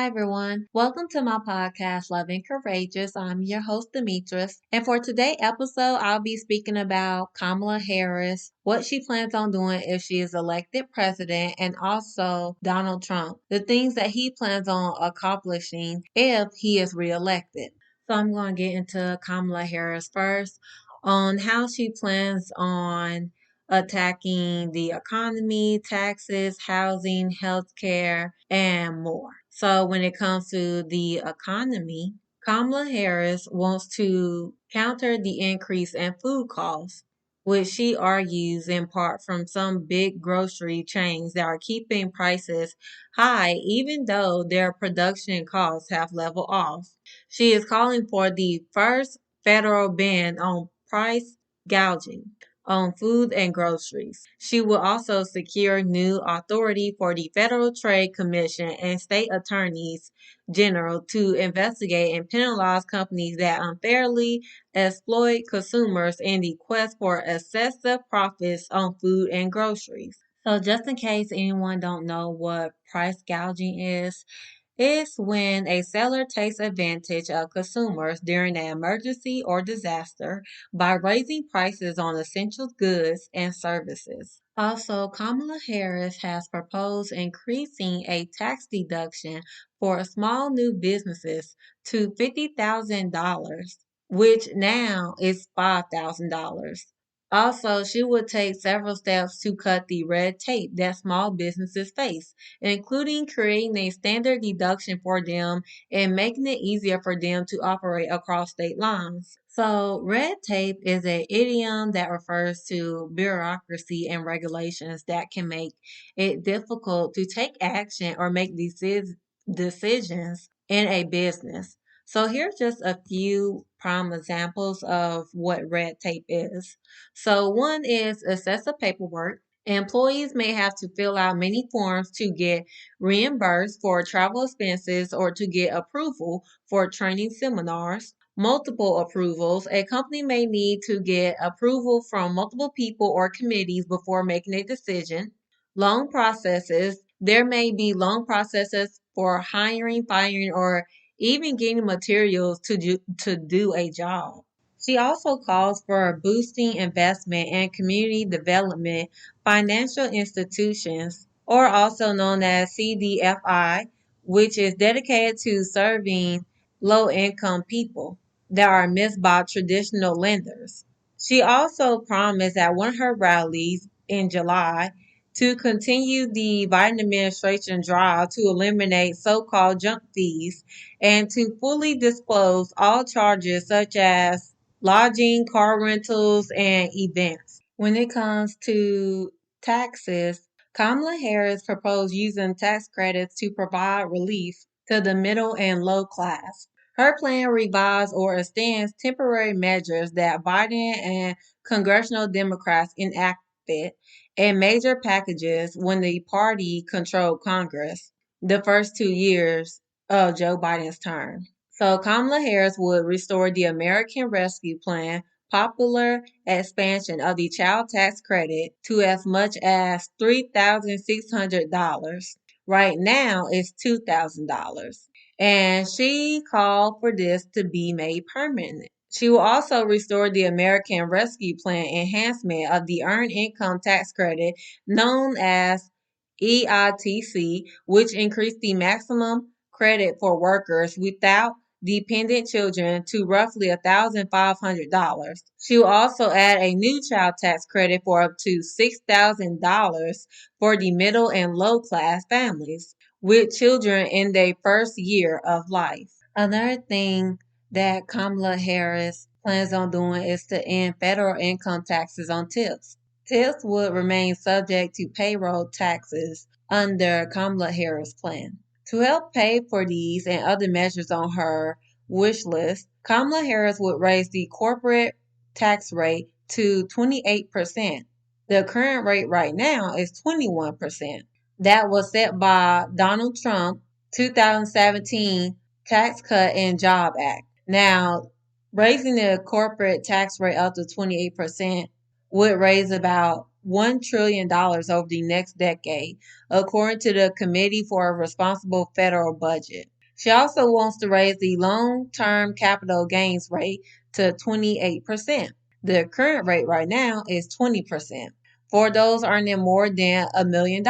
everyone. Welcome to my podcast, Loving Courageous. I'm your host, Demetris. And for today's episode, I'll be speaking about Kamala Harris, what she plans on doing if she is elected president, and also Donald Trump, the things that he plans on accomplishing if he is reelected. So I'm going to get into Kamala Harris first on how she plans on attacking the economy, taxes, housing, healthcare, and more. So when it comes to the economy, Kamala Harris wants to counter the increase in food costs, which she argues in part from some big grocery chains that are keeping prices high even though their production costs have leveled off. She is calling for the first federal ban on price gouging on food and groceries. She will also secure new authority for the Federal Trade Commission and state attorneys general to investigate and penalize companies that unfairly exploit consumers in the quest for excessive profits on food and groceries. So just in case anyone don't know what price gouging is, it's when a seller takes advantage of consumers during an emergency or disaster by raising prices on essential goods and services. Also, Kamala Harris has proposed increasing a tax deduction for small new businesses to $50,000, which now is $5,000. Also, she would take several steps to cut the red tape that small businesses face, including creating a standard deduction for them and making it easier for them to operate across state lines. So, red tape is an idiom that refers to bureaucracy and regulations that can make it difficult to take action or make decisions in a business. So, here's just a few prime examples of what red tape is. So, one is excessive paperwork. Employees may have to fill out many forms to get reimbursed for travel expenses or to get approval for training seminars. Multiple approvals. A company may need to get approval from multiple people or committees before making a decision. Long processes. There may be long processes for hiring, firing, or even getting materials to do a job. She also calls for boosting investment and community development financial institutions, or also known as CDFI, which is dedicated to serving low income people that are missed by traditional lenders. She also promised at one of her rallies in July to continue the Biden administration drive to eliminate so called junk fees and to fully disclose all charges such as lodging, car rentals, and events. When it comes to taxes, Kamala Harris proposed using tax credits to provide relief to the middle and low class. Her plan revives or extends temporary measures that Biden and congressional Democrats enacted in major packages when the party controlled Congress the first 2 years of Joe Biden's term. So Kamala Harris would restore the American Rescue Plan, popular expansion of the child tax credit to as much as $3,600. Right now it's $2,000. And she called for this to be made permanent. She will also restore the American Rescue Plan enhancement of the Earned Income Tax Credit, known as EITC, which increased the maximum credit for workers without dependent children to roughly $1,500. She will also add a new child tax credit for up to $6,000 for the middle and low class families with children in their first year of life. Another thing that Kamala Harris plans on doing is to end federal income taxes on tips. Tips would remain subject to payroll taxes under Kamala Harris' plan. To help pay for these and other measures on her wish list, Kamala Harris would raise the corporate tax rate to 28%. The current rate right now is 21%. That was set by Donald Trump 2017 Tax Cut and Job Act. Now, raising the corporate tax rate up to 28% would raise about $1 trillion over the next decade, according to the Committee for a Responsible Federal Budget. She also wants to raise the long-term capital gains rate to 28%. The current rate right now is 20% for those earning more than $1 million.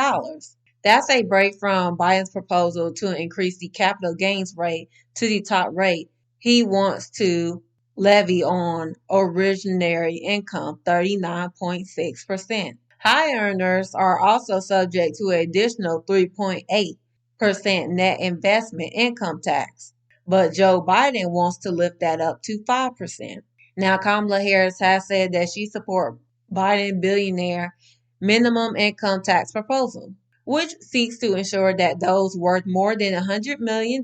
That's a break from Biden's proposal to increase the capital gains rate to the top rate he wants to levy on ordinary income, 39.6%. High earners are also subject to an additional 3.8% net investment income tax, but Joe Biden wants to lift that up to 5%. Now, Kamala Harris has said that she supports Biden billionaire minimum income tax proposal, which seeks to ensure that those worth more than $100 million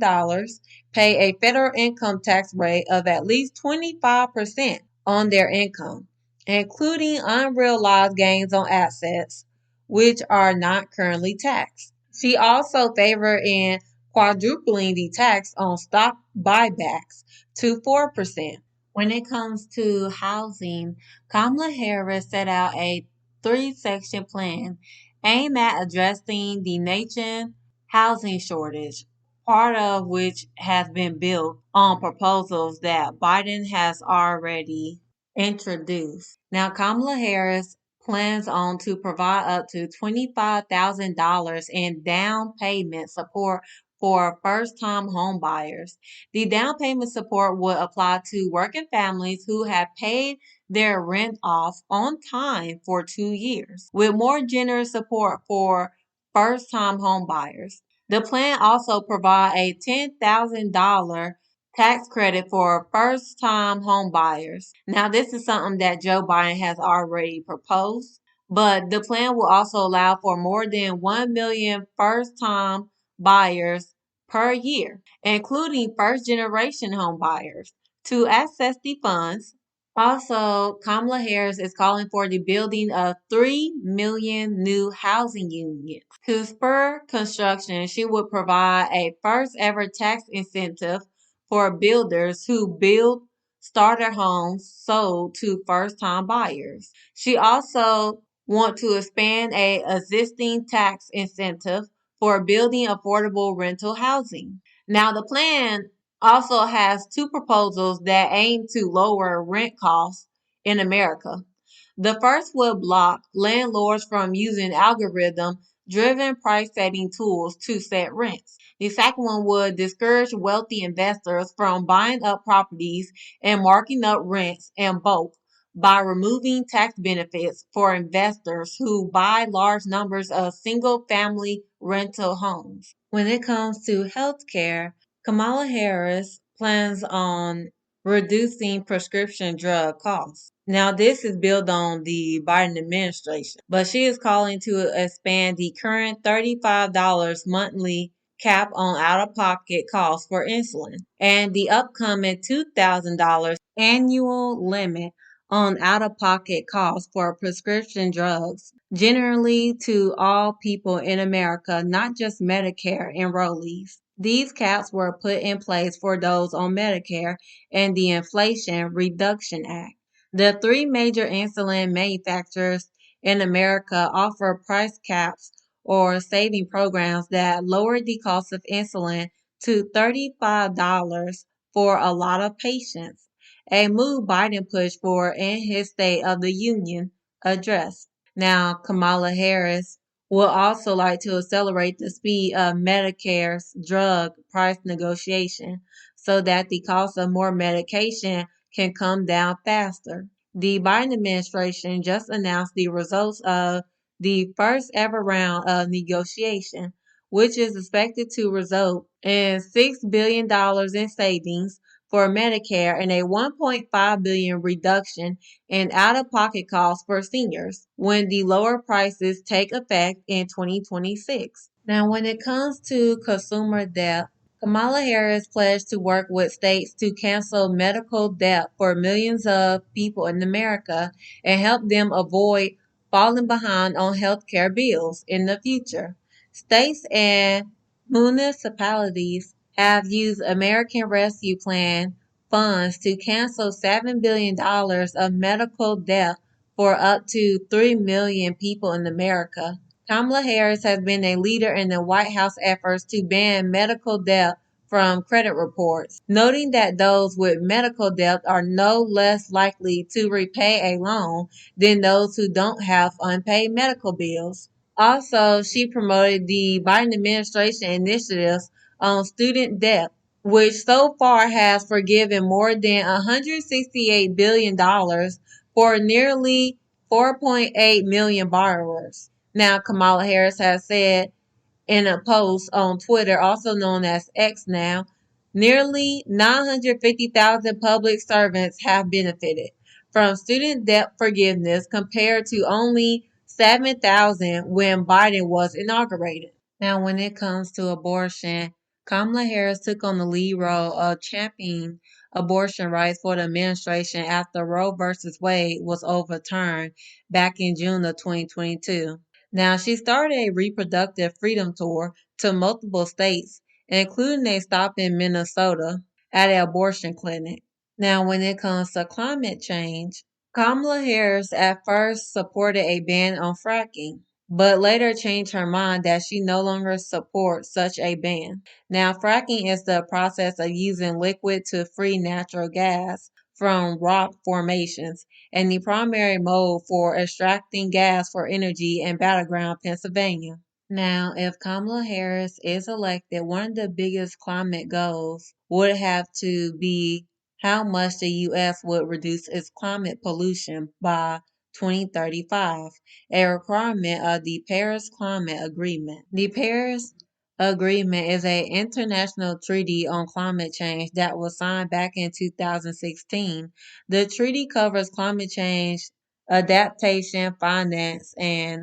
pay a federal income tax rate of at least 25% on their income, including unrealized gains on assets, which are not currently taxed. She also favored in quadrupling the tax on stock buybacks to 4%. When it comes to housing, Kamala Harris set out a three-section plan aimed at addressing the nation's housing shortage, part of which has been built on proposals that Biden has already introduced. Now, Kamala Harris plans on to provide up to $25,000 in down payment support for first-time home buyers. The down payment support would apply to working families who have paid their rent off on time for 2 years, with more generous support for first-time home buyers. The plan also provides a $10,000 tax credit for first-time home buyers. Now, this is something that Joe Biden has already proposed, but the plan will also allow for more than 1 million first-time buyers per year, including first-generation home buyers, to access the funds. Also, Kamala Harris is calling for the building of 3 million new housing units. To spur construction, she would provide a first ever tax incentive for builders who build starter homes sold to first time buyers. She also wants to expand a existing tax incentive for building affordable rental housing. Now the plan also has two proposals that aim to lower rent costs in America. The first will block landlords from using algorithm driven price setting tools to set rents. The second one would discourage wealthy investors from buying up properties and marking up rents in bulk by removing tax benefits for investors who buy large numbers of single family rental homes. When it comes to healthcare, Kamala Harris plans on reducing prescription drug costs. Now, this is built on the Biden administration, but she is calling to expand the current $35 monthly cap on out of pocket costs for insulin and the upcoming $2,000 annual limit on out of pocket costs for prescription drugs, generally to all people in America, not just Medicare enrollees. These caps were put in place for those on Medicare and the Inflation Reduction Act. The three major insulin manufacturers in America offer price caps or saving programs that lower the cost of insulin to $35 for a lot of patients, a move Biden pushed for in his State of the Union address. Now, Kamala Harris will also like to accelerate the speed of Medicare's drug price negotiation so that the cost of more medication can come down faster. The Biden administration just announced the results of the first ever round of negotiation, which is expected to result in $6 billion in savings for Medicare and a $1.5 billion reduction in out-of-pocket costs for seniors when the lower prices take effect in 2026. Now, when it comes to consumer debt, Kamala Harris pledged to work with states to cancel medical debt for millions of people in America and help them avoid falling behind on health care bills in the future. States and municipalities have used American Rescue Plan funds to cancel $7 billion of medical debt for up to 3 million people in America. Kamala Harris has been a leader in the White House efforts to ban medical debt from credit reports, noting that those with medical debt are no less likely to repay a loan than those who don't have unpaid medical bills. Also, she promoted the Biden administration initiatives on student debt, which so far has forgiven more than $168 billion for nearly 4.8 million borrowers. Now, Kamala Harris has said in a post on Twitter, also known as X now, nearly 950,000 public servants have benefited from student debt forgiveness compared to only 7,000 when Biden was inaugurated. Now, when it comes to abortion, Kamala Harris took on the lead role of championing abortion rights for the administration after Roe v. Wade was overturned back in June of 2022. Now, she started a reproductive freedom tour to multiple states, including a stop in Minnesota at an abortion clinic. Now, when it comes to climate change, Kamala Harris at first supported a ban on fracking, but later changed her mind that she no longer supports such a ban. Now, fracking is the process of using liquid to free natural gas from rock formations and the primary mode for extracting gas for energy in Battleground, Pennsylvania. Now, if Kamala Harris is elected, one of the biggest climate goals would have to be how much the U.S. would reduce its climate pollution by 2035, a requirement of the Paris Climate Agreement. The Paris Agreement is an international treaty on climate change that was signed back in 2016. The treaty covers climate change, adaptation, finance, and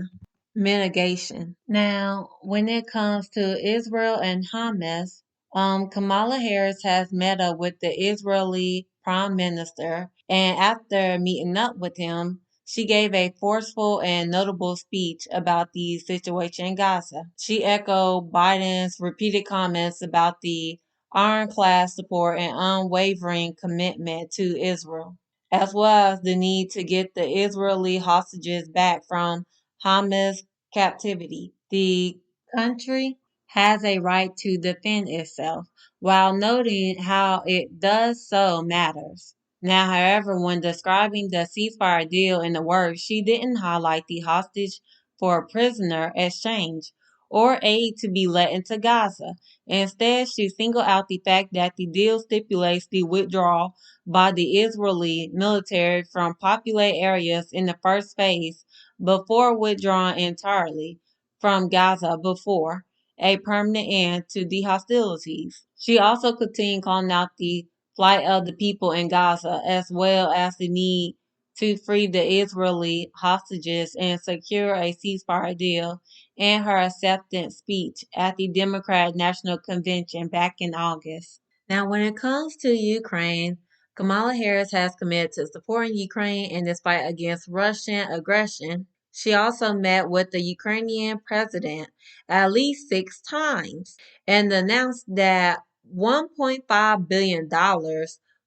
mitigation. Now, when it comes to Israel and Hamas, Kamala Harris has met up with the Israeli Prime Minister, and after meeting up with him, she gave a forceful and notable speech about the situation in Gaza. She echoed Biden's repeated comments about the ironclad support and unwavering commitment to Israel, as well as the need to get the Israeli hostages back from Hamas captivity. The country has a right to defend itself, while noting how it does so matters. Now, however, when describing the ceasefire deal in the works, she didn't highlight the hostage for prisoner exchange or aid to be let into Gaza. Instead, she singled out the fact that the deal stipulates the withdrawal by the Israeli military from populated areas in the first phase before withdrawing entirely from Gaza before a permanent end to the hostilities. She also continued calling out the flight of the people in Gaza, as well as the need to free the Israeli hostages and secure a ceasefire deal in her acceptance speech at the Democratic National Convention back in August. Now, when it comes to Ukraine, Kamala Harris has committed to supporting Ukraine in this fight against Russian aggression. She also met with the Ukrainian president at least 6 times and announced that $1.5 billion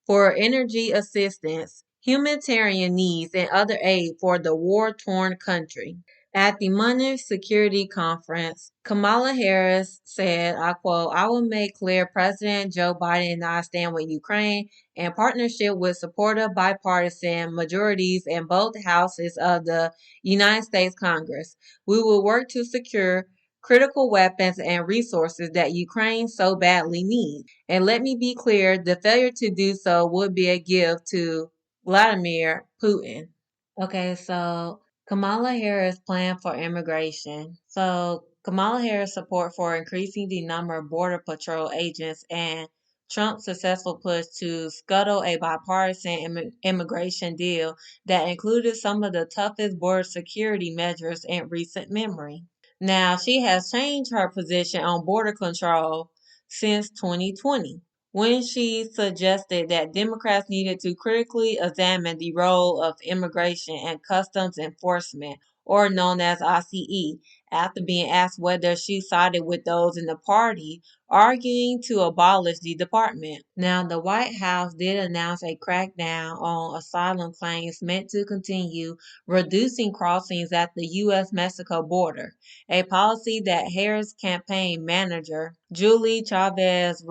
for energy assistance, humanitarian needs, and other aid for the war-torn country. At the Munich Security Conference, Kamala Harris said, I quote, I will make clear President Joe Biden and I stand with Ukraine in partnership with supportive bipartisan majorities in both houses of the United States Congress. We will work to secure critical weapons and resources that Ukraine so badly needs. And let me be clear, the failure to do so would be a gift to Vladimir Putin. Okay, so Kamala Harris plan for immigration. So Kamala Harris support for increasing the number of Border Patrol agents and Trump's successful push to scuttle a bipartisan immigration deal that included some of the toughest border security measures in recent memory. Now, she has changed her position on border control since 2020 when she suggested that Democrats needed to critically examine the role of Immigration and Customs Enforcement, or known as ICE, after being asked whether she sided with those in the party arguing to abolish the department. Now, the White House did announce a crackdown on asylum claims meant to continue reducing crossings at the U.S.-Mexico border, a policy that Harris campaign manager Julie Chavez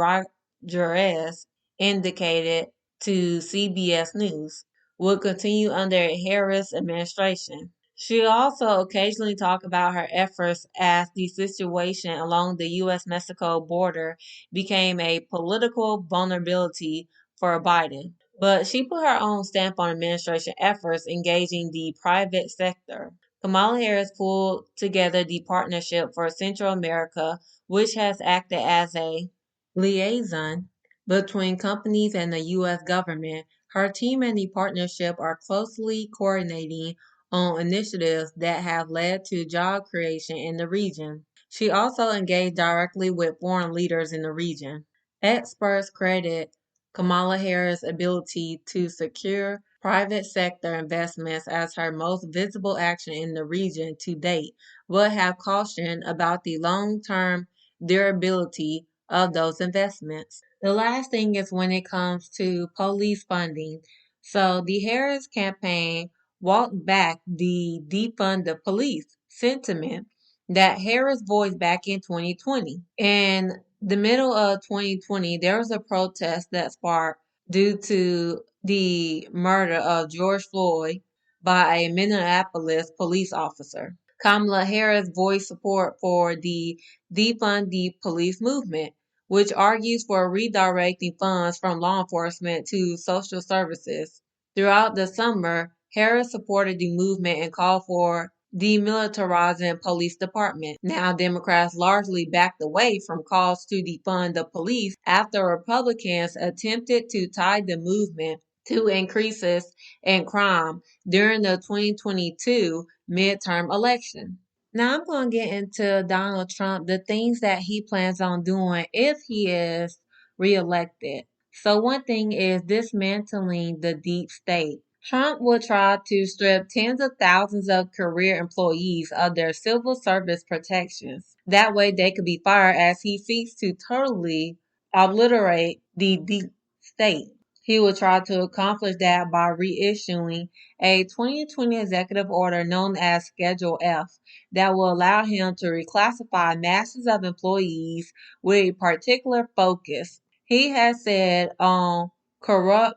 Jerez indicated to CBS News, will continue under a Harris administration. She also occasionally talked about her efforts as the situation along the U.S.-Mexico border became a political vulnerability for Biden. But she put her own stamp on administration efforts engaging the private sector. Kamala Harris pulled together the Partnership for Central America, which has acted as a liaison between companies and the U.S. government. Her team and the partnership are closely coordinating on initiatives that have led to job creation in the region. She also engaged directly with foreign leaders in the region. Experts credit Kamala Harris' ability to secure private sector investments as her most visible action in the region to date, but have cautioned about the long-term durability of those investments. The last thing is when it comes to police funding. So the Harris campaign walked back the defund the police sentiment that Harris voiced back in 2020. In the middle of 2020, there was a protest that sparked due to the murder of George Floyd by a Minneapolis police officer. Kamala Harris voiced support for the defund the police movement, which argues for redirecting funds from law enforcement to social services. Throughout the summer, Harris supported the movement and called for demilitarizing police department. Now, Democrats largely backed away from calls to defund the police after Republicans attempted to tie the movement to increases in crime during the 2022 midterm election. Now I'm going to get into Donald Trump, the things that he plans on doing if he is reelected. So one thing is dismantling the deep state. Trump will try to strip tens of thousands of career employees of their civil service protections. That way they could be fired as he seeks to totally obliterate the deep state. He will try to accomplish that by reissuing a 2020 executive order known as Schedule F that will allow him to reclassify masses of employees with a particular focus. He has said on corrupt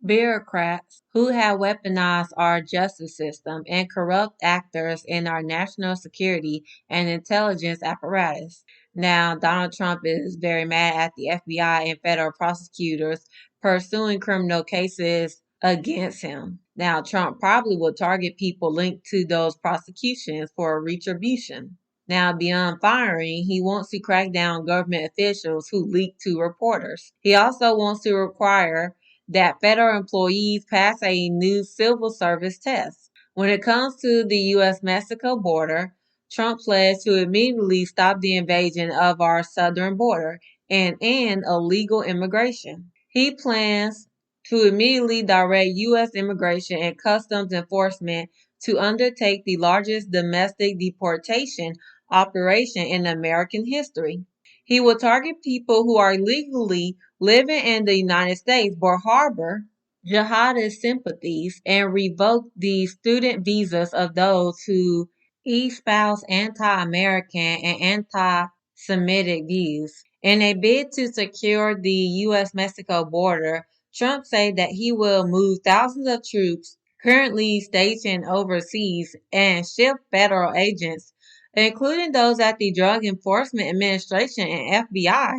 bureaucrats who have weaponized our justice system and corrupt actors in our national security and intelligence apparatus. Now, Donald Trump is very mad at the FBI and federal prosecutors pursuing criminal cases against him. Now, Trump probably will target people linked to those prosecutions for retribution. Now, beyond firing, he wants to crack down on government officials who leak to reporters. He also wants to require that federal employees pass a new civil service test. When it comes to the U.S.-Mexico border, Trump pledged to immediately stop the invasion of our southern border and end illegal immigration. He plans to immediately direct U.S. Immigration and Customs Enforcement to undertake the largest domestic deportation operation in American history. He will target people who are legally living in the United States but harbor jihadist sympathies and revoke the student visas of those who espouse anti-American and anti-Semitic views. In a bid to secure the U.S.-Mexico border, Trump said that he will move thousands of troops currently stationed overseas and shift federal agents, including those at the Drug Enforcement Administration and FBI,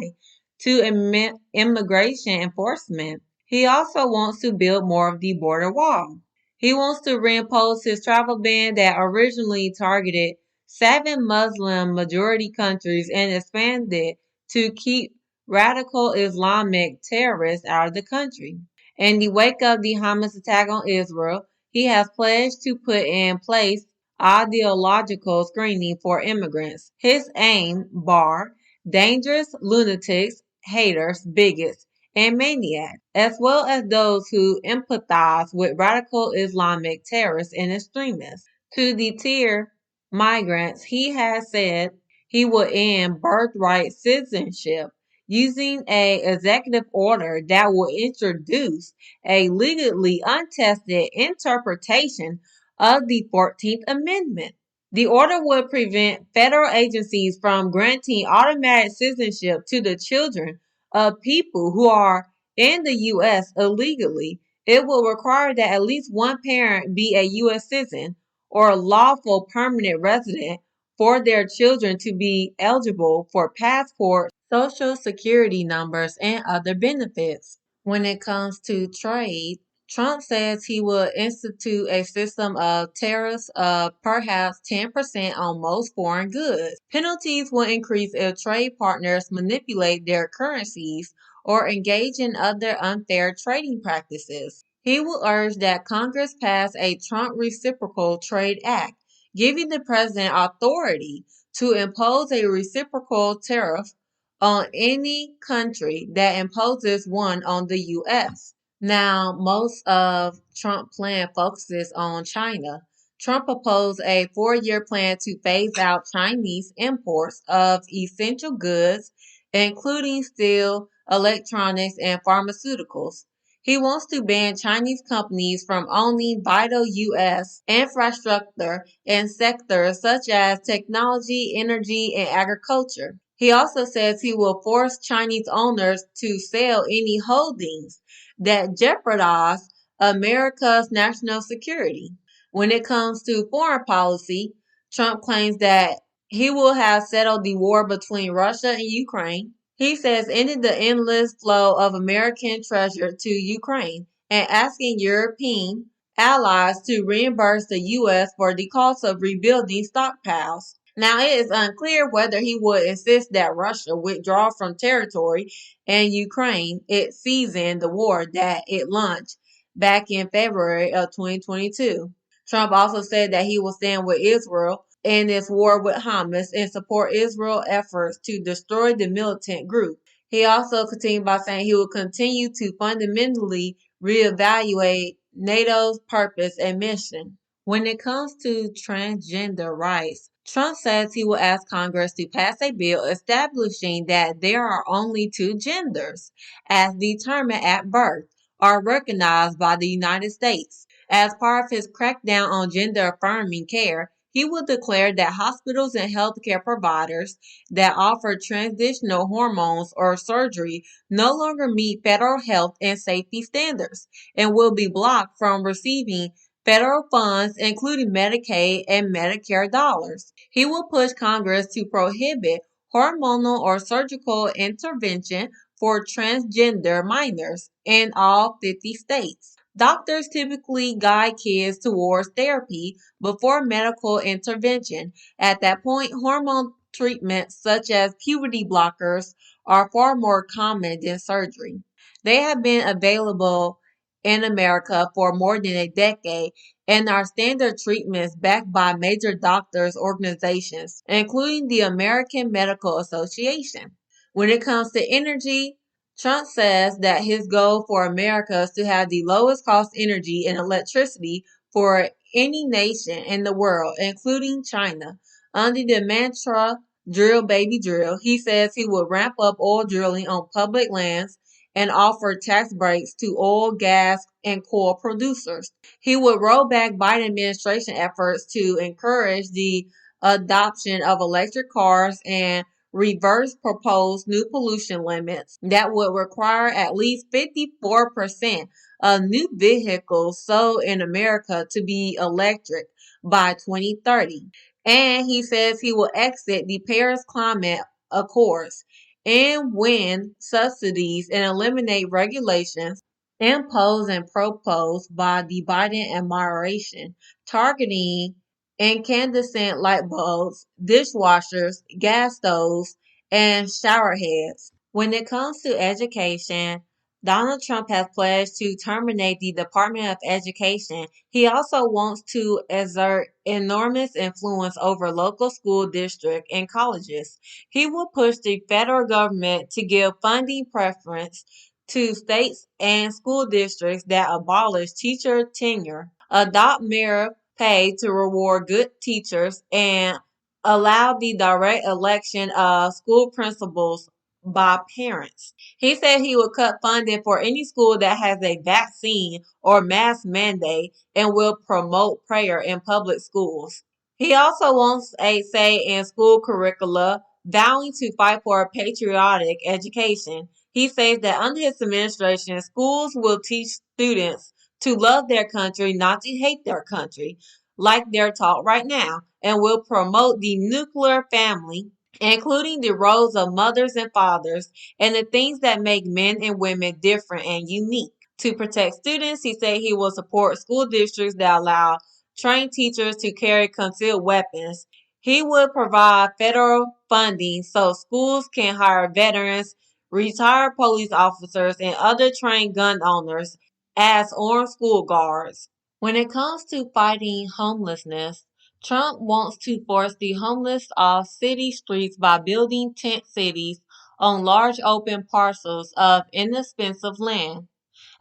to immigration enforcement. He also wants to build more of the border wall. He wants to reimpose his travel ban that originally targeted 7 Muslim majority countries and expand it to keep radical Islamic terrorists out of the country. In the wake of the Hamas attack on Israel, he has pledged to put in place ideological screening for immigrants. His aim, bar dangerous lunatics, haters, bigots, and maniacs, as well as those who empathize with radical Islamic terrorists and extremists. To deter migrants, he has said he will end birthright citizenship using a executive order that will introduce a legally untested interpretation of the 14th Amendment. The order would prevent federal agencies from granting automatic citizenship to the children of people who are in the U.S. illegally. It will require that at least one parent be a U.S. citizen or a lawful permanent resident for their children to be eligible for passports, social security numbers, and other benefits. When it comes to trade, Trump says he will institute a system of tariffs of perhaps 10% on most foreign goods. Penalties will increase if trade partners manipulate their currencies or engage in other unfair trading practices. He will urge that Congress pass a Trump Reciprocal Trade Act, giving the president authority to impose a reciprocal tariff on any country that imposes one on the U.S. Now, most of Trump's plan focuses on China. Trump proposed a 4-year plan to phase out Chinese imports of essential goods, including steel, electronics, and pharmaceuticals. He wants to ban Chinese companies from owning vital U.S. infrastructure in sectors such as technology, energy, and agriculture. He also says he will force Chinese owners to sell any holdings that jeopardize America's national security. When it comes to foreign policy, Trump claims that he will have settled the war between Russia and Ukraine. He says ending the endless flow of American treasure to Ukraine and asking European allies to reimburse the U.S. for the cost of rebuilding stockpiles. Now, it is unclear whether he would insist that Russia withdraw from territory in Ukraine it seasoned the war that it launched back in February of 2022. Trump also said that he will stand with Israel in its war with Hamas and support Israel's efforts to destroy the militant group. He also continued by saying he will continue to fundamentally reevaluate NATO's purpose and mission. When it comes to transgender rights, Trump says he will ask Congress to pass a bill establishing that there are only two genders, as determined at birth, are recognized by the United States. As part of his crackdown on gender affirming care, he will declare that hospitals and healthcare providers that offer transitional hormones or surgery no longer meet federal health and safety standards and will be blocked from receiving federal funds, including Medicaid and Medicare dollars. He will push Congress to prohibit hormonal or surgical intervention for transgender minors in all 50 states. Doctors typically guide kids towards therapy before medical intervention. At that point, hormone treatments such as puberty blockers are far more common than surgery. They have been available in America for more than a decade and are standard treatments backed by major doctors' organizations, including the American Medical Association. When it comes to energy, Trump says that his goal for America is to have the lowest cost energy and electricity for any nation in the world, including China. Under the mantra drill baby drill, he says he will ramp up oil drilling on public lands and offer tax breaks to oil, gas, and coal producers. He would roll back Biden administration efforts to encourage the adoption of electric cars and reverse proposed new pollution limits that would require at least 54% of new vehicles sold in America to be electric by 2030. And he says he will exit the Paris Climate Accords and win subsidies and eliminate regulations imposed and proposed by the Biden administration, targeting incandescent light bulbs, dishwashers, gas stoves, and shower heads. When it comes to education, Donald Trump has pledged to terminate the Department of Education. He also wants to exert enormous influence over local school districts and colleges. He will push the federal government to give funding preference to states and school districts that abolish teacher tenure, adopt merit pay to reward good teachers, and allow the direct election of school principals by parents. He said he would cut funding for any school that has a vaccine or mask mandate and will promote prayer in public schools. He also wants a say in school curricula, vowing to fight for a patriotic education. He says that under his administration, schools will teach students to love their country, not to hate their country, like they're taught right now, and will promote the nuclear family, including the roles of mothers and fathers and the things that make men and women different and unique. To protect students, he said he will support school districts that allow trained teachers to carry concealed weapons. He would provide federal funding so schools can hire veterans, retired police officers, and other trained gun owners as armed school guards. When it comes to fighting homelessness, Trump wants to force the homeless off city streets by building tent cities on large open parcels of inexpensive land.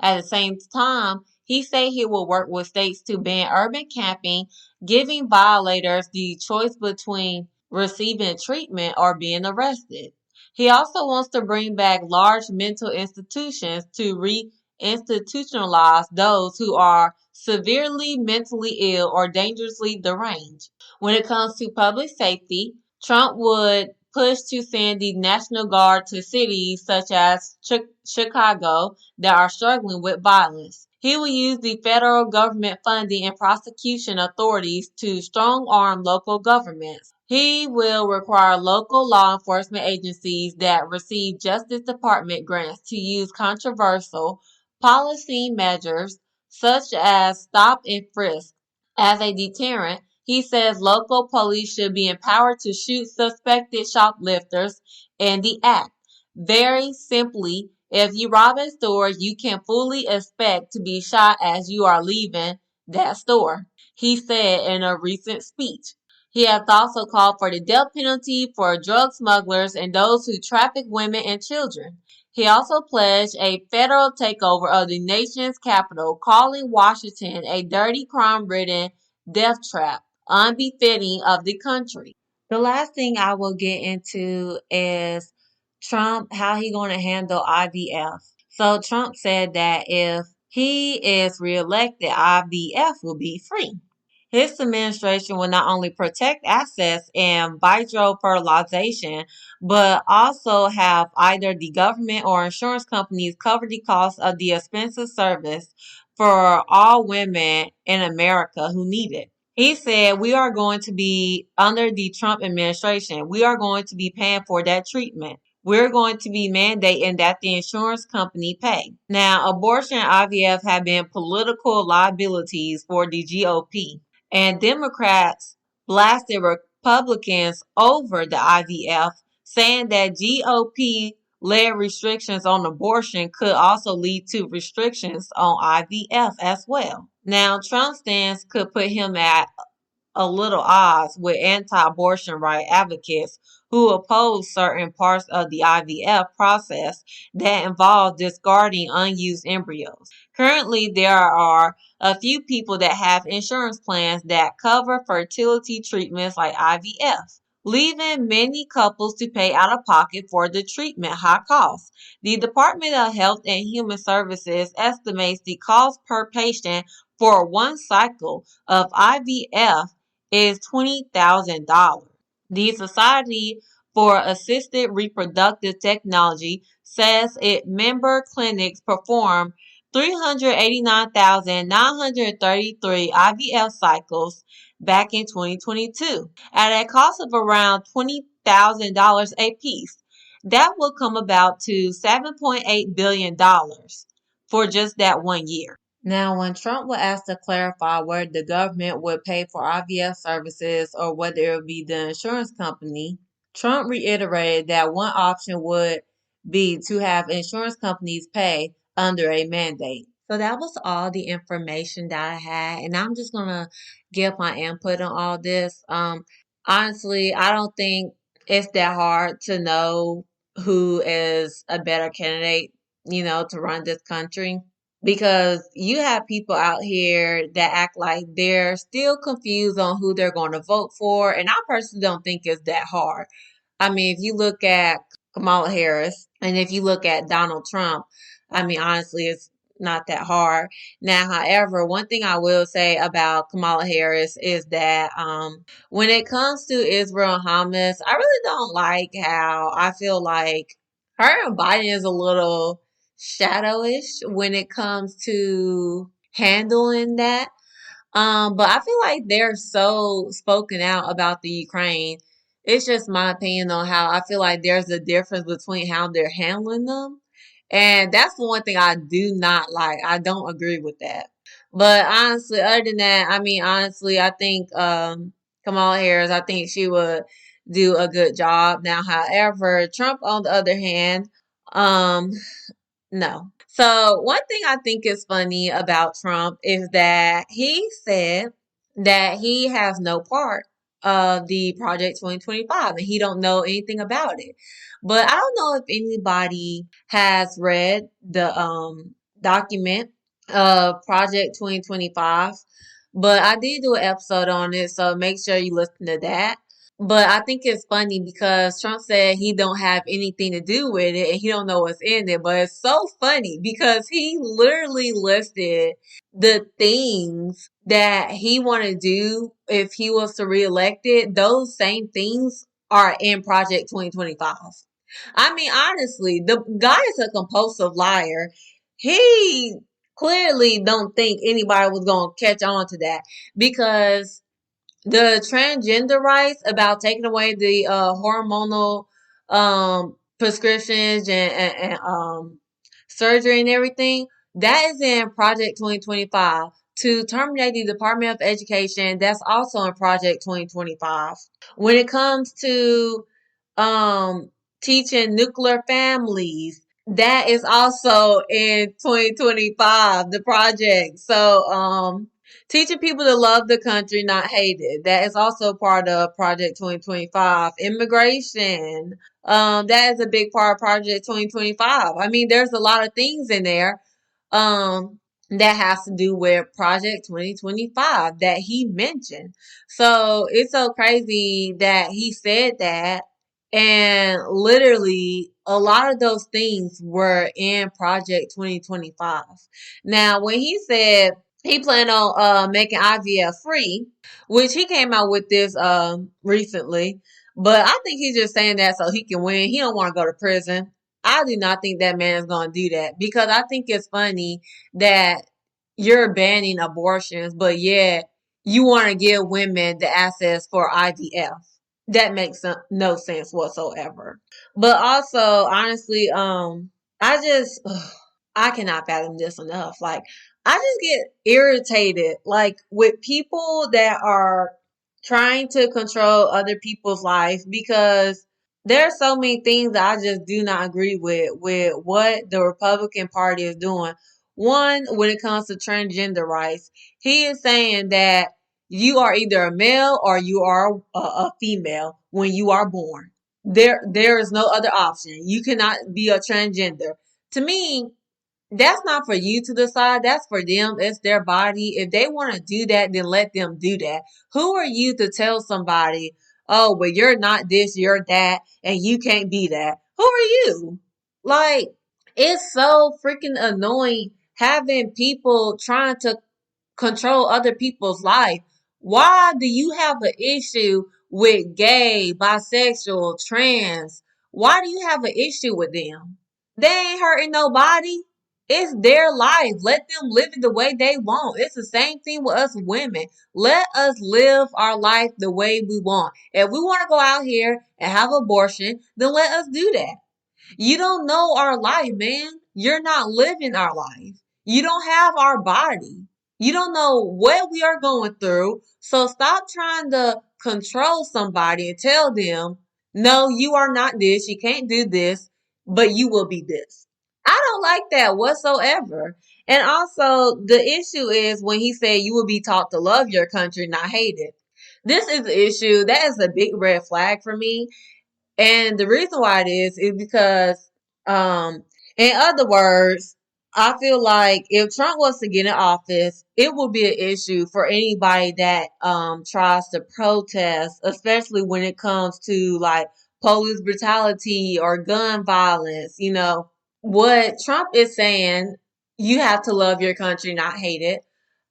At the same time, he said he will work with states to ban urban camping, giving violators the choice between receiving treatment or being arrested. He also wants to bring back large mental institutions to reinstitutionalize those who are severely mentally ill or dangerously deranged. When it comes to public safety, Trump would push to send the National Guard to cities such as Chicago that are struggling with violence. He will use the federal government funding and prosecution authorities to strong arm local governments. He will require local law enforcement agencies that receive Justice Department grants to use controversial policy measures such as stop and frisk as a deterrent. He says local police should be empowered to shoot suspected shoplifters in the act. Very simply, if you rob a store, you can fully expect to be shot as you are leaving that store, he said in a recent speech. He has also called for the death penalty for drug smugglers and those who traffic women and children. He also pledged a federal takeover of the nation's capital, calling Washington a dirty, crime-ridden death trap, unbefitting of the country. The last thing I will get into is Trump, how he going to handle IVF. So Trump said that if he is reelected, IVF will be free. His administration will not only protect access and vitro fertilization, but also have either the government or insurance companies cover the cost of the expensive service for all women in America who need it. He said, we are going to be, under the Trump administration, we are going to be paying for that treatment. We're going to be mandating that the insurance company pay. Now, abortion and IVF have been political liabilities for the GOP, and Democrats blasted Republicans over the IVF, saying that GOP led restrictions on abortion could also lead to restrictions on IVF as well. Now, Trump's stance could put him at a little odds with anti-abortion right advocates who oppose certain parts of the IVF process that involve discarding unused embryos. Currently, there are a few people that have insurance plans that cover fertility treatments like IVF, leaving many couples to pay out of pocket for the treatment high cost. The Department of Health and Human Services estimates the cost per patient for one cycle of IVF is $20,000. The Society for Assisted Reproductive Technology says its member clinics perform 389,933 IVF cycles back in 2022 at a cost of around $20,000 a piece. That will come about to $7.8 billion for just that 1 year. Now, when Trump was asked to clarify whether the government would pay for IVF services or whether it would be the insurance company, Trump reiterated that one option would be to have insurance companies pay under a mandate. So that was all the information that I had, and I'm just gonna give my input on all this. Honestly, I don't think it's that hard to know who is a better candidate, to run this country, because you have people out here that act like they're still confused on who they're going to vote for, and I personally don't think it's that hard. I mean, if you look at Kamala Harris and if you look at Donald Trump, I mean, honestly, it's not that hard. Now, however, one thing I will say about Kamala Harris is that when it comes to Israel and Hamas, I really don't like how I feel like Her and Biden is a little shadowish when it comes to handling that. But I feel like they're so spoken out about the Ukraine. It's just my opinion on how I feel like there's a difference between how they're handling them. And that's the one thing I do not like. I don't agree with that. But honestly, other than that, I mean, honestly, I think Kamala Harris, I think she would do a good job. Now, however, Trump, on the other hand, um, no. So, one thing I think is funny about Trump is that he said that he has no part of the Project 2025 and he don't know anything about it. But I don't know if anybody has read the document of Project 2025, but I did do an episode on it, so make sure you listen to that. But I think it's funny because Trump said he don't have anything to do with it and he don't know what's in it. But it's so funny because he literally listed the things that he want to do if he was to reelect it. Those same things are in Project 2025. I mean, honestly, the guy is a compulsive liar. He clearly don't think anybody was going to catch on to that because the transgender rights about taking away the hormonal prescriptions and surgery and everything, that is in Project 2025. To terminate the Department of Education, that's also in Project 2025. When it comes to um, teaching nuclear families, that is also in 2025, the project. So, teaching people to love the country, not hate it. That is also part of Project 2025. Immigration. That is a big part of Project 2025. I mean, there's a lot of things in there. That has to do with Project 2025 that he mentioned. So it's so crazy that he said that. And literally, a lot of those things were in Project 2025. Now, when he said he planned on making IVF free, which he came out with this recently. But I think he's just saying that so he can win. He don't want to go to prison. I do not think that man is going to do that because I think it's funny that you're banning abortions, but yet you want to give women the access for IVF. That makes no sense whatsoever. But also, honestly, I just I cannot fathom this enough. Like, I just get irritated, like with people that are trying to control other people's life because there are so many things that I just do not agree with what the Republican Party is doing. One, when it comes to transgender rights, he is saying that you are either a male or you are a female when you are born. There is no other option. You cannot be a transgender. To me, that's not for you to decide. That's for them. It's their body. If they want to do that, then let them do that. Who are you to tell somebody, oh, well, you're not this, you're that, and you can't be that? Who are you? Like, it's so freaking annoying having people trying to control other people's life. Why do you have an issue with gay, bisexual, trans? Why do you have an issue with them? They ain't hurting nobody. It's their life. Let them live it the way they want. It's the same thing with us women. Let us live our life the way we want. If we want to go out here and have abortion, then let us do that. You don't know our life, man. You're not living our life. You don't have our body. You don't know what we are going through. So stop trying to control somebody and tell them, no, you are not this. You can't do this, but you will be this. I don't like that whatsoever. And also, the issue is when he said you will be taught to love your country, not hate it. This is the issue. That is a big red flag for me. And the reason why it is because, um, in other words, I feel like if Trump was to get in office, it would be an issue for anybody that tries to protest, especially when it comes to like police brutality or gun violence. You know, what Trump is saying, you have to love your country, not hate it.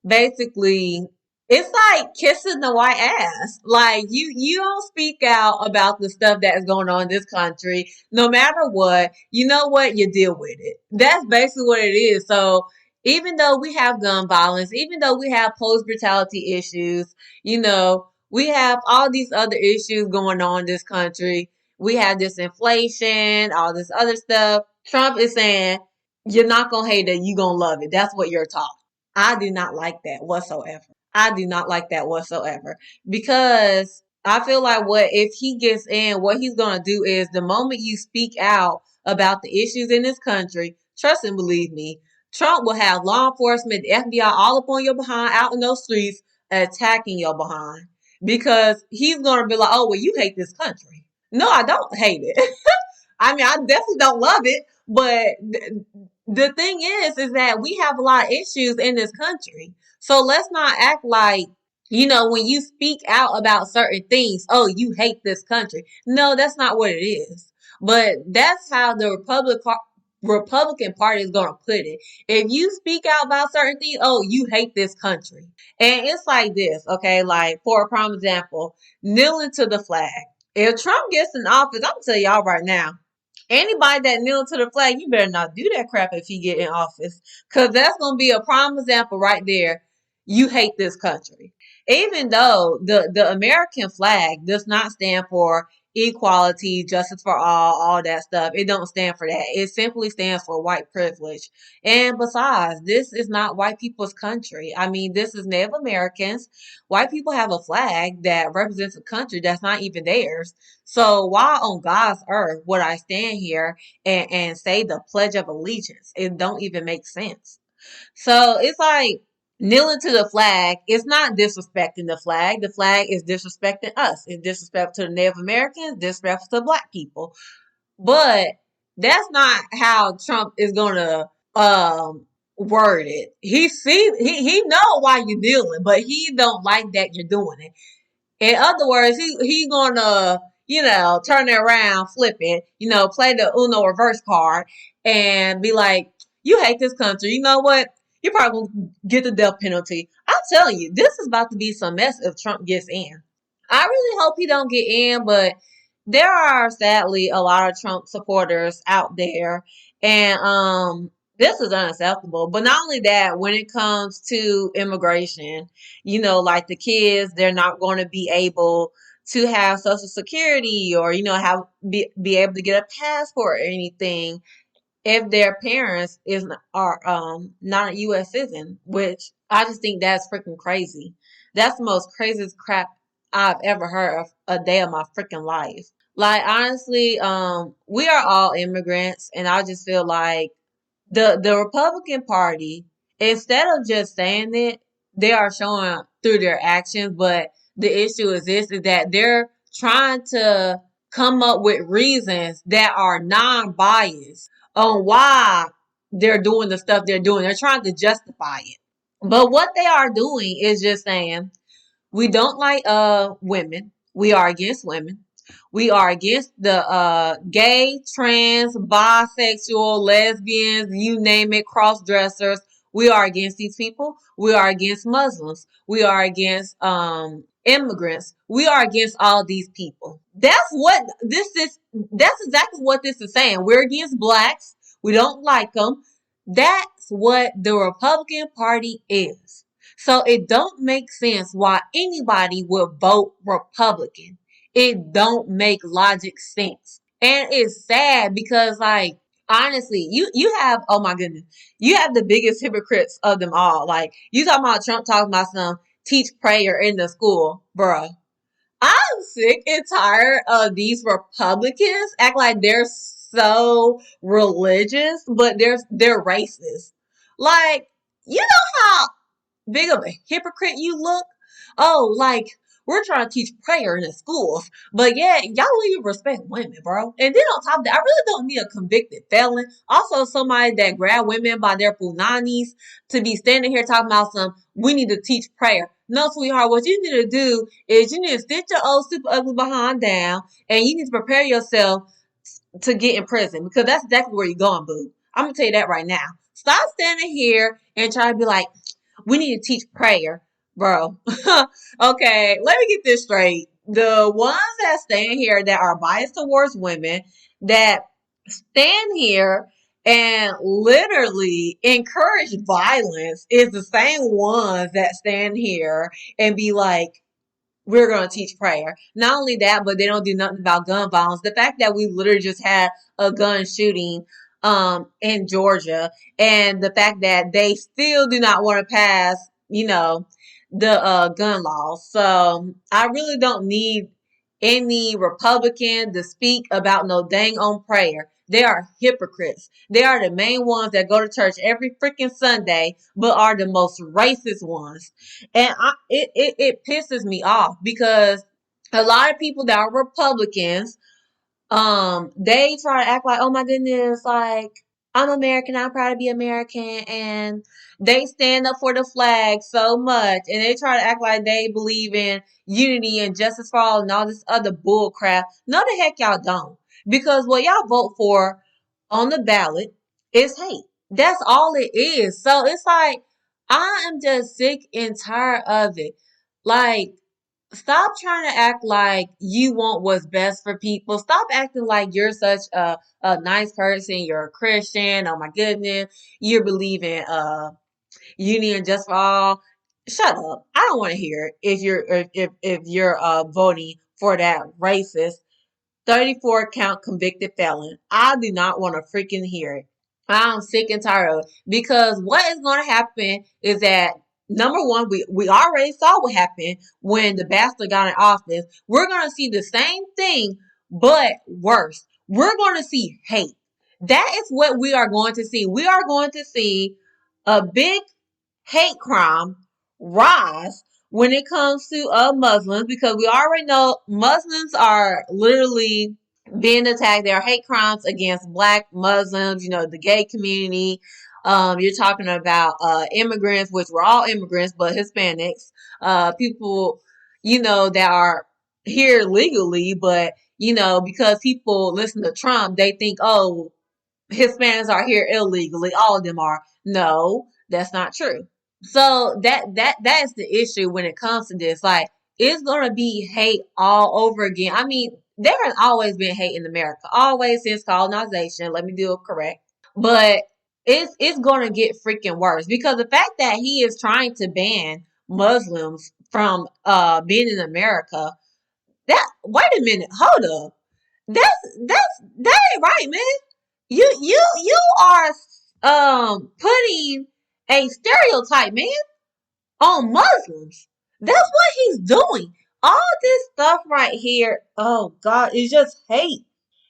Basically, It's like kissing the white ass. Like you don't speak out about the stuff that's going on in this country. No matter what, you know what, you deal with it. That's basically what it is. So even though we have gun violence, even though we have police brutality issues, we have all these other issues going on in this country. We have this inflation, all this other stuff. Trump is saying you're not gonna hate it, you're gonna love it. That's what you're taught. I do not like that whatsoever. I do not like that whatsoever because I feel like what if he gets in, what he's gonna do is the moment you speak out about the issues in this country, trust and believe me, Trump will have law enforcement, the FBI all up on your behind out in those streets attacking your behind because he's gonna be like, oh well, you hate this country. No, I don't hate it. I mean, I definitely don't love it, but the thing is that we have a lot of issues in this country. So let's not act like, when you speak out about certain things, oh, you hate this country. No, that's not what it is. But that's how the Republican Party is going to put it. If you speak out about certain things, oh, you hate this country. And it's like this, okay? Like, for a prime example, kneeling to the flag. If Trump gets in office, I'm going to tell y'all right now, anybody that kneel to the flag, you better not do that crap if he get in office. Because that's going to be a prime example right there. You hate this country. Even though the American flag does not stand for equality, justice for all that stuff. It don't stand for that. It simply stands for white privilege. And besides, this is not white people's country. I mean, this is Native Americans. White people have a flag that represents a country that's not even theirs. So why on God's earth would I stand here and say the Pledge of Allegiance? It don't even make sense. So it's like kneeling to the flag. It's not disrespecting the flag. The flag is disrespecting us. It's disrespectful to the Native Americans, disrespectful to black people. But that's not how Trump is gonna word it. He know why you're kneeling, but he don't like that you're doing it. In other words, he gonna, turn it around, flip it, play the Uno reverse card and be like, you hate this country. You know what? You're probably gonna get the death penalty. I'm telling you, this is about to be some mess if Trump gets in. I really hope he don't get in, but there are sadly a lot of Trump supporters out there, and this is unacceptable. But not only that, when it comes to immigration, like the kids, they're not going to be able to have Social Security or have be able to get a passport or anything if their parents are not a U.S. citizen, which I just think that's freaking crazy. That's the most craziest crap I've ever heard of a day of my freaking life. Like honestly, we are all immigrants, and I just feel like the Republican Party, instead of just saying it, they are showing through their actions. But the issue is this: is that they're trying to come up with reasons that are non-biased on why they're doing the stuff they're doing. They're trying to justify it. But what they are doing is just saying, we don't like women. We are against women. We are against the gay, trans, bisexual, lesbians, you name it, cross dressers. We are against these people. We are against Muslims. We are against immigrants. We are against all these people. That's what this is. That's exactly what this is saying. We're against blacks. We don't like them. That's what the Republican Party is. So it don't make sense why anybody would vote Republican. It don't make logic sense. And it's sad because like honestly, you have, oh my goodness, you have the biggest hypocrites of them all. Like you talking about Trump talking about some teach prayer in the school, bruh. I'm sick and tired of these Republicans act like they're so religious, but they're racist. Like, you know how big of a hypocrite you look? Oh, like we're trying to teach prayer in the schools, but yeah, y'all don't even respect women, bro. And then on top of that, I really don't need a convicted felon. Also, somebody that grab women by their punanis to be standing here talking about some. We need to teach prayer. No, sweetheart, what you need to do is you need to sit your old super ugly behind down, and you need to prepare yourself to get in prison because that's exactly where you're going, boo. I'm gonna tell you that right now. Stop standing here and try to be like, we need to teach prayer. bro. Okay, let me get this straight. The ones that stand here that are biased towards women, that stand here and literally encourage violence, is the same ones that stand here and be like, we're going to teach prayer. Not only that, but they don't do nothing about gun violence. The fact that we literally just had a gun shooting in Georgia, and the fact that they still do not want to pass, the gun laws. So I really don't need any Republican to speak about no dang on prayer. They are hypocrites. They are the main ones that go to church every freaking Sunday, but are the most racist ones. And it pisses me off because a lot of people that are Republicans, they try to act like, oh my goodness, like, I'm American, I'm proud to be American, and they stand up for the flag so much, and they try to act like they believe in unity and justice for all and all this other bull crap. No, the heck y'all don't. Because what y'all vote for on the ballot is hate. That's all it is. So it's like, I am just sick and tired of it. Like, stop trying to act like you want what's best for people. Stop acting like you're such a nice person. You're a Christian. Oh my goodness. You're believing unity and just for all. Shut up. I don't want to hear it if you're voting for that racist 34 count convicted felon. I do not want to freaking hear it. I'm sick and tired of it. Because what is going to happen is that, number one, we already saw what happened when the bastard got in office. We're going to see the same thing, but worse. We're going to see hate. That is what we are going to see. We are going to see a big hate crime rise when it comes to Muslims, because we already know Muslims are literally being attacked. There are hate crimes against Black Muslims, the gay community. You're talking about immigrants, which we're all immigrants, but Hispanics, people, that are here legally, but because people listen to Trump, they think, oh, Hispanics are here illegally. All of them are. No, that's not true. So that is the issue when it comes to this. Like, it's gonna be hate all over again. I mean, there has always been hate in America, always since colonization. Let me do it correct, but it's gonna get freaking worse because the fact that he is trying to ban Muslims from being in America. That Wait a minute, hold up. That ain't right, man. You are putting a stereotype, man, on Muslims. That's what he's doing. All this stuff right here, oh God, is just hate.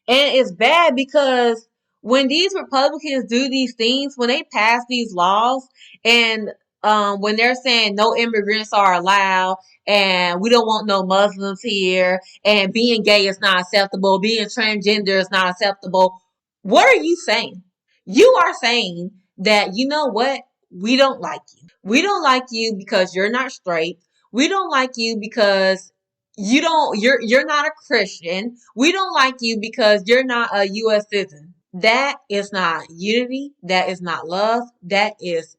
And it's bad because when these Republicans do these things, when they pass these laws, and when they're saying no immigrants are allowed, and we don't want no Muslims here, and being gay is not acceptable, being transgender is not acceptable, what are you saying? You are saying that, you know what? We don't like you. We don't like you because you're not straight. We don't like you because you're not a Christian. We don't like you because you're not a US citizen. That is not unity. That is not love. That is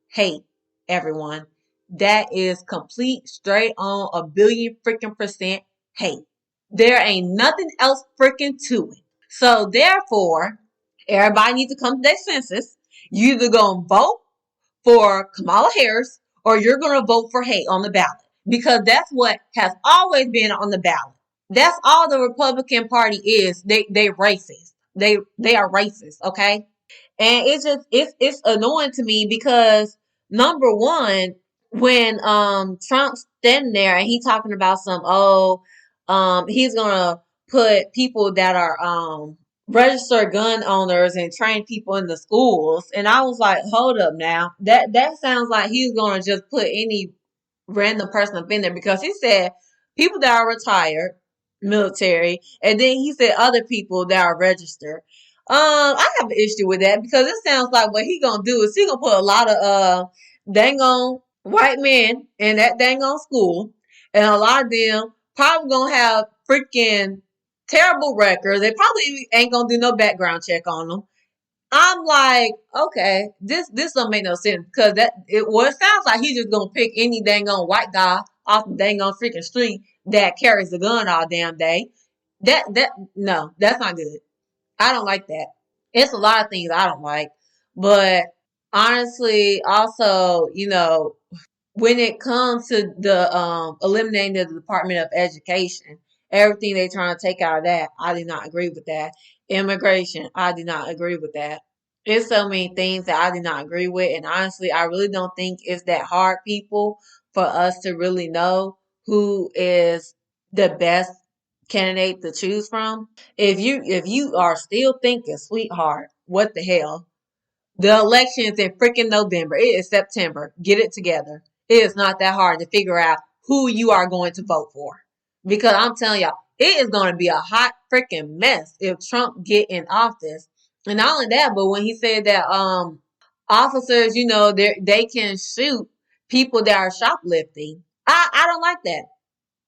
hate, everyone. That is complete, straight on, a billion freaking percent hate. There ain't nothing else freaking to it. So therefore, everybody needs to come to their senses. You either gonna vote for Kamala Harris or you're gonna vote for hate on the ballot. Because that's what has always been on the ballot. That's all the Republican Party is. They racist. They are racist, okay? And it's annoying to me because, number one, when Trump's standing there and he talking about he's gonna put people that are registered gun owners and train people in the schools, and I was like, hold up now, that sounds like he's gonna just put any random person up in there, because he said people that are retired military, and then he said other people that are registered. I have an issue with that because it sounds like what he gonna do is he gonna put a lot of dang on white men in that dang on school, and a lot of them probably gonna have freaking terrible records. They probably ain't gonna do no background check on them. I'm like, okay, this don't make no sense because it sounds like he's just gonna pick any dang on white guy off the dang on freaking street that carries a gun all damn day. That no, that's not good. I don't like that. It's a lot of things I don't like, but honestly, also, when it comes to the eliminating the Department of Education, everything they trying to take out of that, I do not agree with that. Immigration, I do not agree with that. It's so many things that I do not agree with, and honestly, I really don't think it's that hard, people, for us to really know who is the best candidate to choose from. If you are still thinking, sweetheart, what the hell? The election is in freaking November. It is September. Get it together. It is not that hard to figure out who you are going to vote for. Because I'm telling y'all, it is going to be a hot freaking mess if Trump get in office. And not only that, but when he said that officers, they can shoot people that are shoplifting. I don't like that.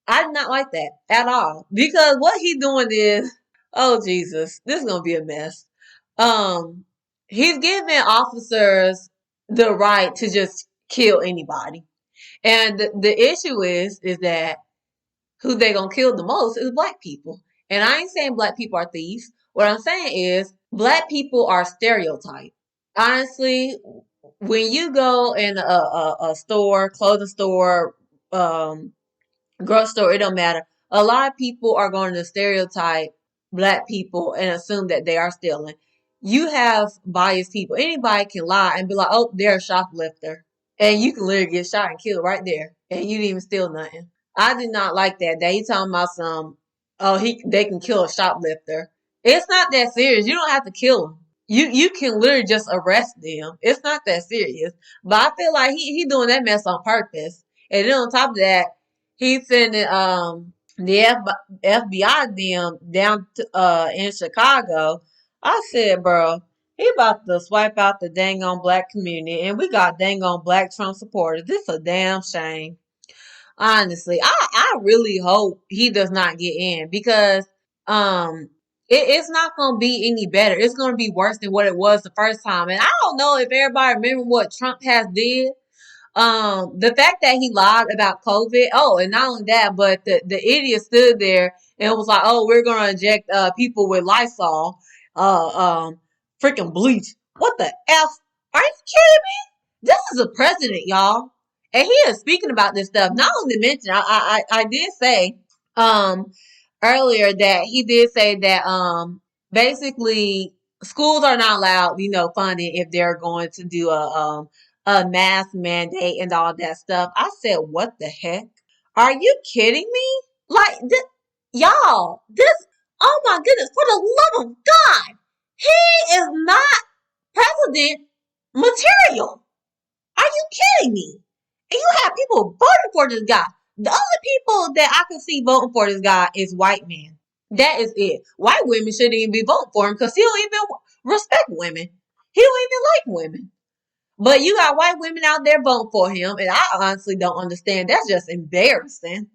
I do not like that at all. Because what he doing is, oh Jesus, this is gonna be a mess. Um, he's giving officers the right to just kill anybody. And the issue is that who they gonna kill the most is black people. And I ain't saying black people are thieves. What I'm saying is black people are stereotyped. Honestly, when you go in a store, clothing store, um, grocery store, it don't matter. A lot of people are going to stereotype black people and assume that they are stealing. You have biased people. Anybody can lie and be like, oh, they're a shoplifter. And you can literally get shot and killed right there. And you didn't even steal nothing. I did not like that. They talking about they can kill a shoplifter. It's not that serious. You don't have to kill them. You can literally just arrest them. It's not that serious. But I feel like he doing that mess on purpose. And then on top of that, he's sending the FBI them down to, in Chicago. I said, bro, he about to swipe out the dang on black community, and we got dang on black Trump supporters. This a damn shame. Honestly, I really hope he does not get in because um it's not gonna be any better. It's gonna be worse than what it was the first time. And I don't know if everybody remember what Trump has did. The fact that he lied about COVID. Oh, and not only that, but the idiot stood there and was like, "Oh, we're gonna inject people with Lysol, uh, um, freaking bleach." What the f? Are you kidding me? This is a president, y'all, and he is speaking about this stuff. Not only to mention, I did say um earlier that he did say that basically schools are not allowed, funding if they're going to do a mask mandate and all that stuff. I said, what the heck? Are you kidding me? Like, y'all, oh my goodness, for the love of God, he is not president material. Are you kidding me? And you have people voting for this guy. The only people that I can see voting for this guy is white men. That is it. White women shouldn't even be voting for him because he don't even respect women. He don't even like women. But you got white women out there voting for him, and I honestly don't understand. That's just embarrassing.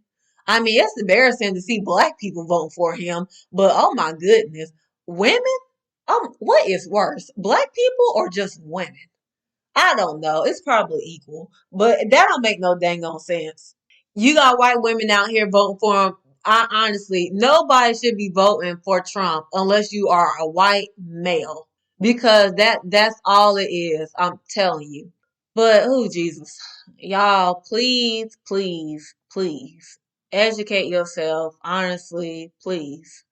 I mean, it's embarrassing to see black people voting for him, but oh my goodness, women? What is worse, black people or just women? I don't know. It's probably equal, but that don't make no dang on sense. You got white women out here voting for him. I honestly, nobody should be voting for Trump unless you are a white male because that's all it is. I'm telling you. But who Jesus, y'all, please, please, please educate yourself. Honestly, please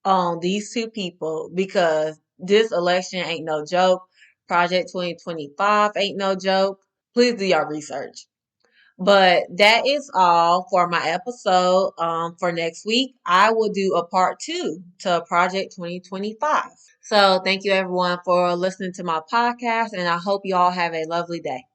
on these two people because this election ain't no joke. Project 2025 ain't no joke. Please do your research. But that is all for my episode. For next week, I will do a part 2 to Project 2025. So thank you everyone for listening to my podcast, and I hope you all have a lovely day.